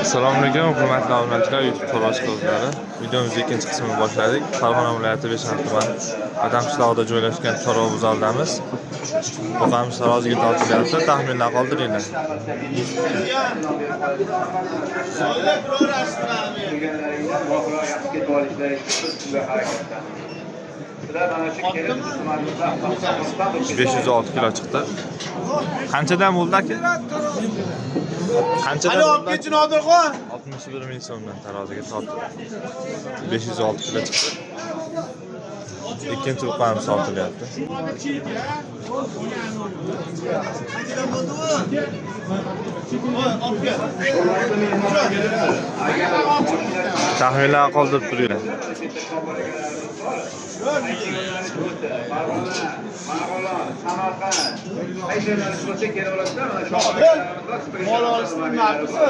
Assalomu alaykum, hurmatli obunachilar, YouTube to'g'ri qiluvchilari. Videomizning ikkinchi qismini boshladik. Farg'ona viloyati Beshan tuman Adam qishlog'ida joylashgan chorva bozoridamiz. Boqamiz taroziga tortilyapti, taxminlar qoldiringlar. Besh yuz olti kilo chiqdi. Qanchadan bo'ldi aka? Qanchadan bo'ldi? 61 ming so'mdan taroziga tortdi. 506 kilo chiqdi. Ikkinchi buqamiz sotilyapti. Taxminlar qoldirib turinglar. Mol olishning narxi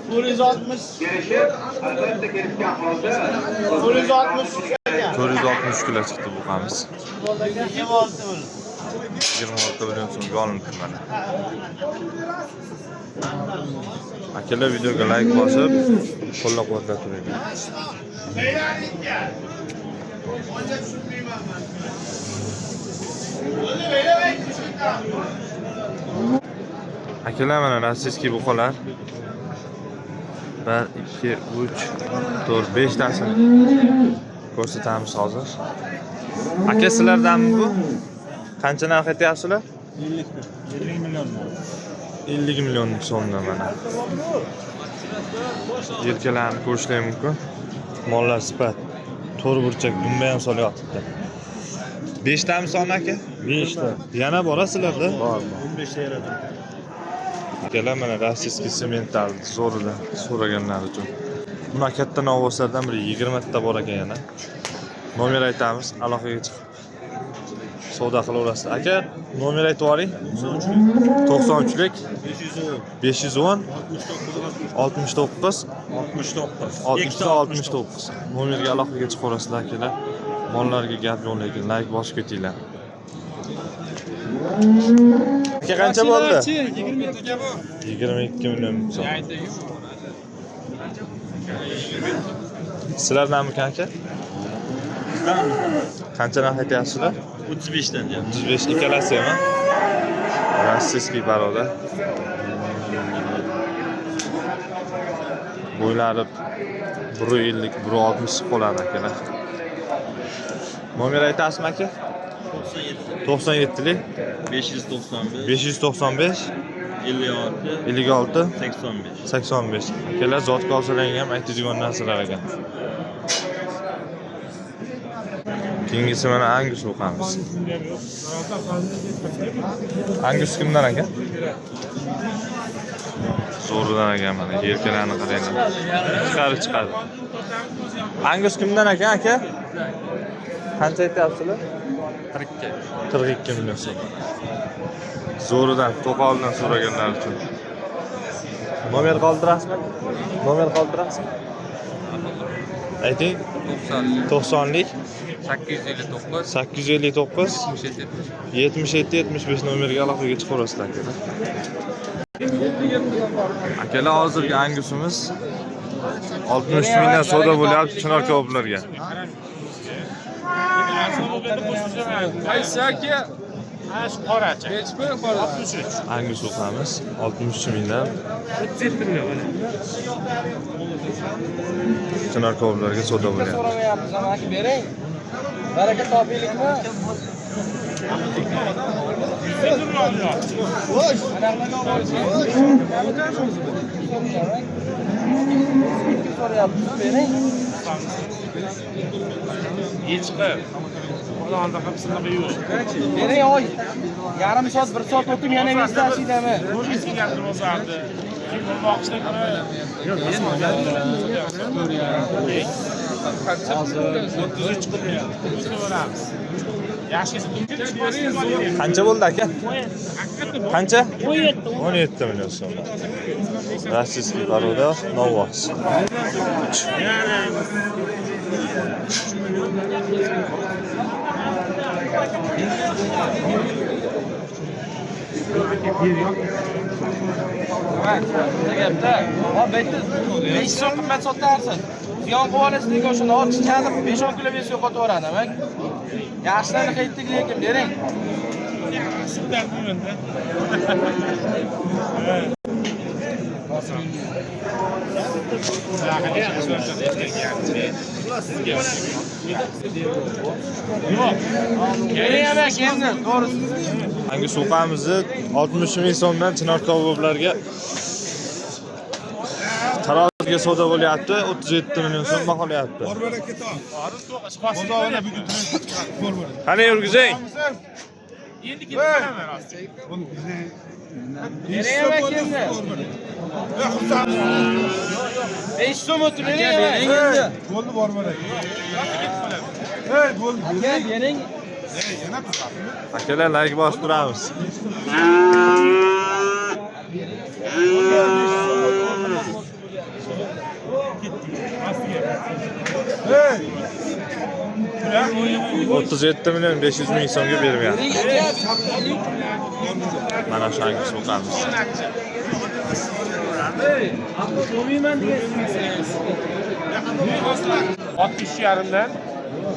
460 kilo chiqdi buqamiz. 26 million so'mga olindi mana. Akalar videoga like bosib, qo'llab-quvvatlab turinglar. Akalar mana rossiyskiy buqalar 1 2 3 4 5 tasini ko'rsatamiz hozir. Aka sizlardanmi bu? Qancha narx aytyapsizlar? 50 million. 50 million so'mdan mana. Yelkalarni ko'rishlar mumkin. Mollar sifat. To'rt burchak dumba ham solyapti. 5 tami son aka? 5 ta. Yana borasizlarda? Bor. 15 ta yaradi. Akalar mana rossiyskiy semental zo'ridan so'raganlar uchun. Buni katta novvoslardan biri 20 ta bor ekan yana. Nomer aytamiz, aloqaga chiqib savdo qilaverasiz. Aka, nomer aytib yuboring. 93lik 510 69 69. Nomerga aloqaga chiqaverasizlar akalar. Mollarga gap yo'q lekin like bosib ketinglar. Aka qancha bo'ldi? 22 million so'm. Sizlardanmi aka? Qancha narx aytyapsizlar? 35 dan deyapti. 35 ikkalasimi? Rossiyskiy baroda. Bo'ylari 150 160 qoladi akalar. Nomer aytasizmi aka? 97lik 595 595 56 56 85. 85. Akalar zotga olsalar ham aytadigan narsalar ekan. Keyingisi mana Angus o'qamiz. Angus kimdan aka? Zo'ridan ekan mana, yelkalarni qaranglar. Chiqadi. Angus kimdan aka? Qancha aytyapsizlar? 42 million so'm. Zo'ridan, To'qoldan so'raganlar uchun. Nomer qoldirasizmi? Ayting. 90lik 859 77 75 nomerga aloqaga chiqaverasizlar akalar. Akalar hozirgi Angusimiz 60 mingdan savdo bo'lyapti Chinor kaboblarga. Qaysi aka? Ash qorachi. Hechmi? 63. Angus o'qamiz 63 mingdan 37 million. Chinor kaboblarga savdo bo'lyapti. So'rayapmiz aka, bering. Baraka topinglikmi? So'rayapmiz, bering. Yechqib. Ularni hammasini qo'yib. Bering oy. Yarim soat, 1 soat o'tib yana vezdasidami? Ro'zg'orga bozorda. Boqishda ko'ra. Qancha bo'ldi aka? Qancha? 17 million so'm. Rossiyskiy baroda novvos. Gapda. Ha, bitta 5 so'm qimmat sotarsiz. Ziyon qilib olasizlik o'shani olib chiqadi, 5-10 kilo bes yo'qotaveradi, mak. Yaxshilarni qaytdik lekin bering. Sizlar buyurda. Kerak endi, to'g'risi. Hangi suqamizni 60 ming so'mdan Chinor koboblarga taroziga savdo bo'lyapti, 37 million so'm baholayapti. Qani yurgizing? Endi ketib qolaman rosti. Kerak endi. 5 so'm o'tiring endi. Bo'ldi bormarak. Bo'ldi. Aka, bering. Akalar like bosib turamiz. Hey! 37 million 500 ming so'mga bergan. Mana shu hangi suqamiz. So'mayman degansiniz. 60 yarimdan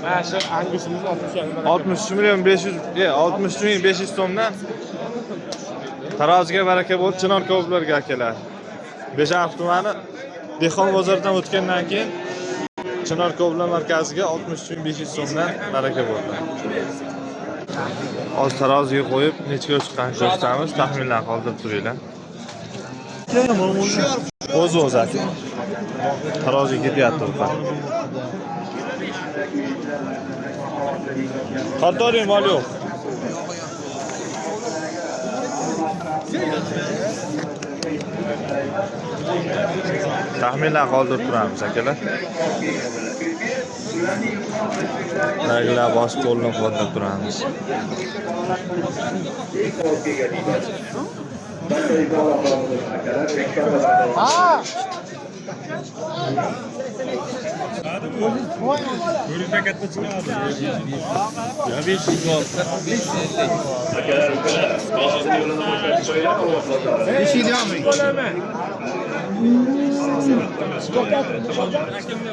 mana shu angusimiz 60 yarimdan. 60 million 500 60 ming 500 so'mdan taroziga baraka bo'lib Chinor koboblarga akalar. Besharq tumani Dehqon bozoridan o'tgandan keyin Chinor koboblar markaziga 60 ming 500 so'mdan baraka bo'ldi. Hozir taroziga qo'yib necha chiqqan ko'rsatamiz, taxminlar qoldirib turinglar. O'z aka. Taroziga ketyapti ular. Qartoring mol yo'q. Taxminlar qoldirib turamiz akalar. Raglar bosib qo'llab-quvvatlab turamiz. Ko'rishda katta chiqadi. Ya 500 olsa.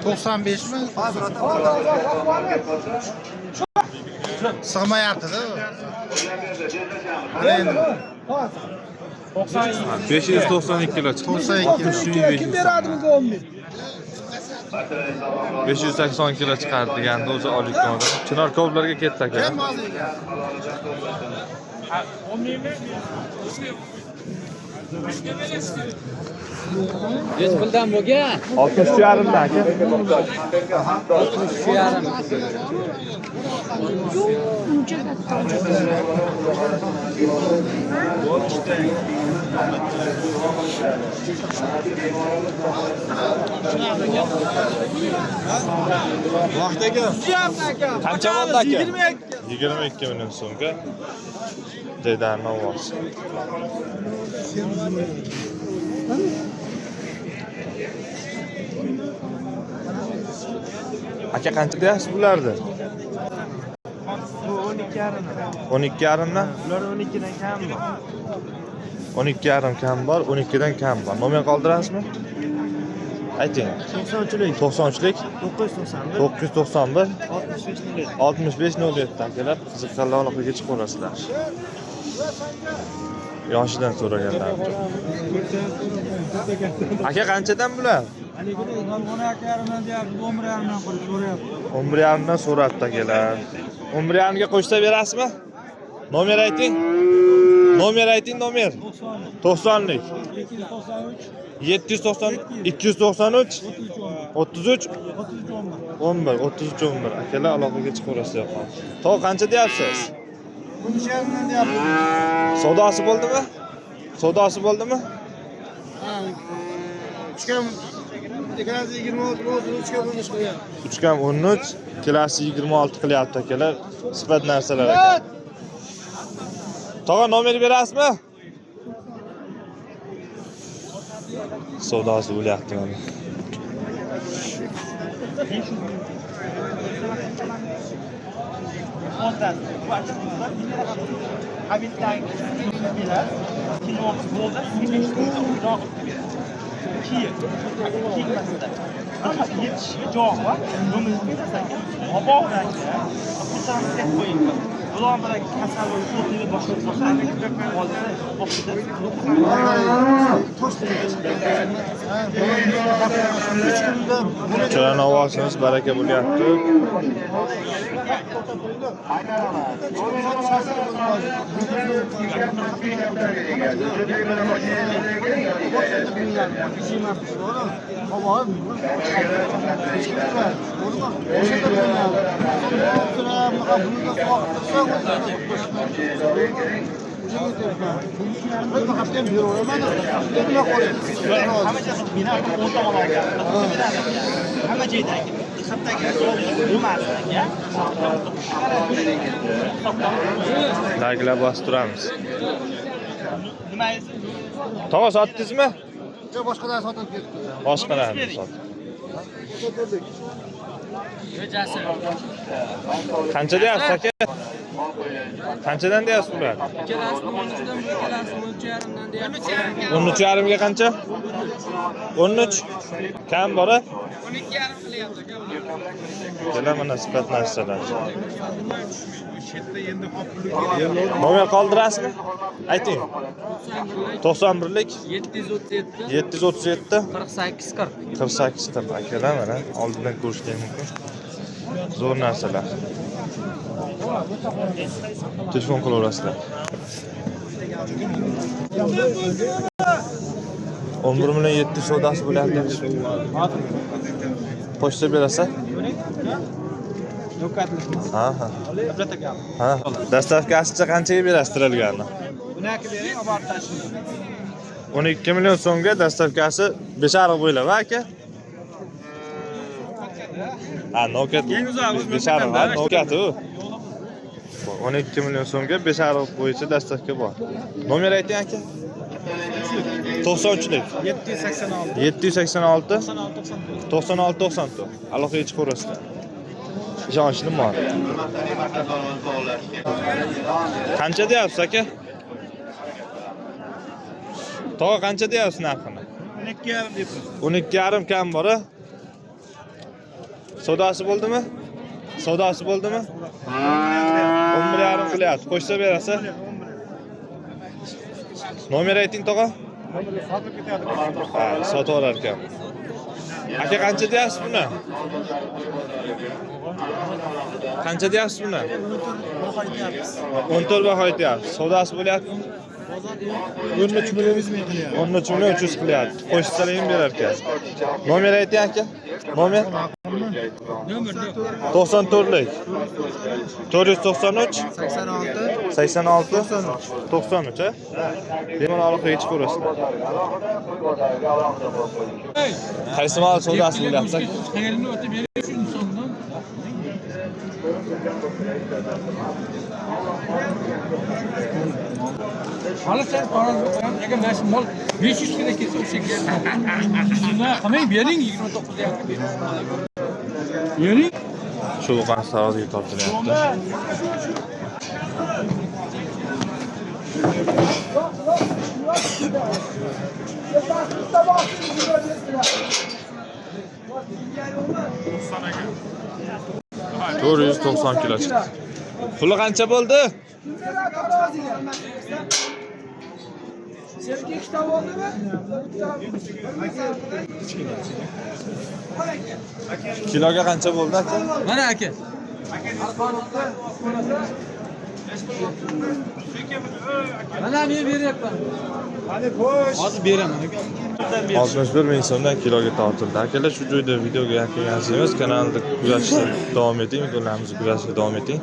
95 mi? Sığmayapti-da. Ana endi 592 kilo chiqdi. 92. Kim beradimi go'mni? 580 kilo chiqardi deganda o'zi oylik ko'rdi. Chinor koboblarga ketdi aka. Hech puldan bo'lgan. 60 yarimdan aka. 60 yarim. Vaqtiga. Qancha bo'ldi aka? 22 million so'mga. Deydan ovoz. Aka qancha deyapsiz bularni? Bu 12,5. 12,5dan? Ular 12 dan kam bor. 12,5 kam bor, 12 dan kam bor. Nomer qoldirasizmi? Ayting. 90'lik. 90'lik 991. 991 65 6507 akalar qiziqqanlar aloqaga chiqaverasizlar. Yoshidan so'raganlar. Aka qanchadan bular? 11,5 dan so'rabdi akalar. 11,5 ga qo'shsa berasizmi? Nomer ayting. Nomer ayting, nomer. 90'lik. 790 293 33 11 33 11 akalar aloqaga chiqaverasizlar. To'g'ri qancha deyapsiz? Savdosi bo'ldimi? Savdosi bo'ldimi? 3 kam 13, kelasi 26 qilyapti akalar. Sifat narsalar ekan. Tog'a nomer berasizmi? Savdosi bo'lyapti mana. Cho'ran ovozimiz baraka bo'lyapti. Like'lar bosib turamiz. Tog'a sotdingizmi? Yo'q, boshqalar sotib ketdi. Boshqalarni sotdi. Qancha deyapsiz aka? Qanchadan deyapsiz ular? 13,5 ga qancha? 13. Kam bora? 12,5 qilyapti. Kelar mana sifat narsalar. Nomer qoldirasizmi? Ayting. 91lik 737 48 akalar mana oldindan ko'rishgan mumkin. Zo'r narsalar. Telefon qilaverasizlar. 11 million 700 savdosi bo'lyapti. Pochta berasa? Ha. Ha. Dastavkasicha qanchaga berasiz tiralganini? Bunaki bering, olib borib tashlayman. 12 million so'mga dastavkasi 5,5 bo'ylab aka. Ha, Nokia 5,5 ha, Nokia u. 12 million so'mga 5,5 bo'yicha dastavka bor. Nomer ayting aka. 93lik 786 96 aloqaga chiqaverasizlar. Ishonchli mol. Qancha deyapsiz aka? Tog'a qancha deyapsiz narxini? 12,5 deb. 12,5 kam bor-a? Savdosi bo'ldimi? 11,5 qilyapti. Qo'shsa berasa? Nomer ayting tog'a. Ha, sotib olar ekan. Aka qancha deyapsiz buni? Qancha deyapsiz buni? 14 baho aytyapsiz. Savdosi bo'lyapti? 13 million 300 qilyapti. Qo'shsalar berar ekan. Nomer ayting aka. Nomer 94lik 493 86 93 ha? Bemalol aloqaga chiqaverasizlar. Qaysi mal savdosi bo'lyapti? Qayerni o'tib berish insondan. Hala sen paranı eğer nasıl mal 500 kilo kese o şekilde. Şuna hemen bering 29 yakın bering. Bering. Shu qancha savdoga tortilyapti. Doğru 190 kilo chiqdi. Puli qancha bo'ldi? Seninki kitap oldu mu? Kiloga qancha bo'ldi aka? Mana aka. Mana men beryapman. Hadi boş. Hozir beraman aka. 61 ming so'mdan kiloga tortildi. Akalar shu joyda videoga yakunlaymiz. Kanalda kuzatishda davom eting, videolarimizni kuzatishda davom eting.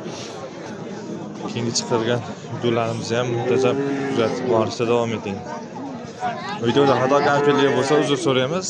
Keyingi chiqargan videolarimizni ham muntazam kuzatib borishda davom eting. Videoda xato kamchilik bo'lsa uzr so'raymiz.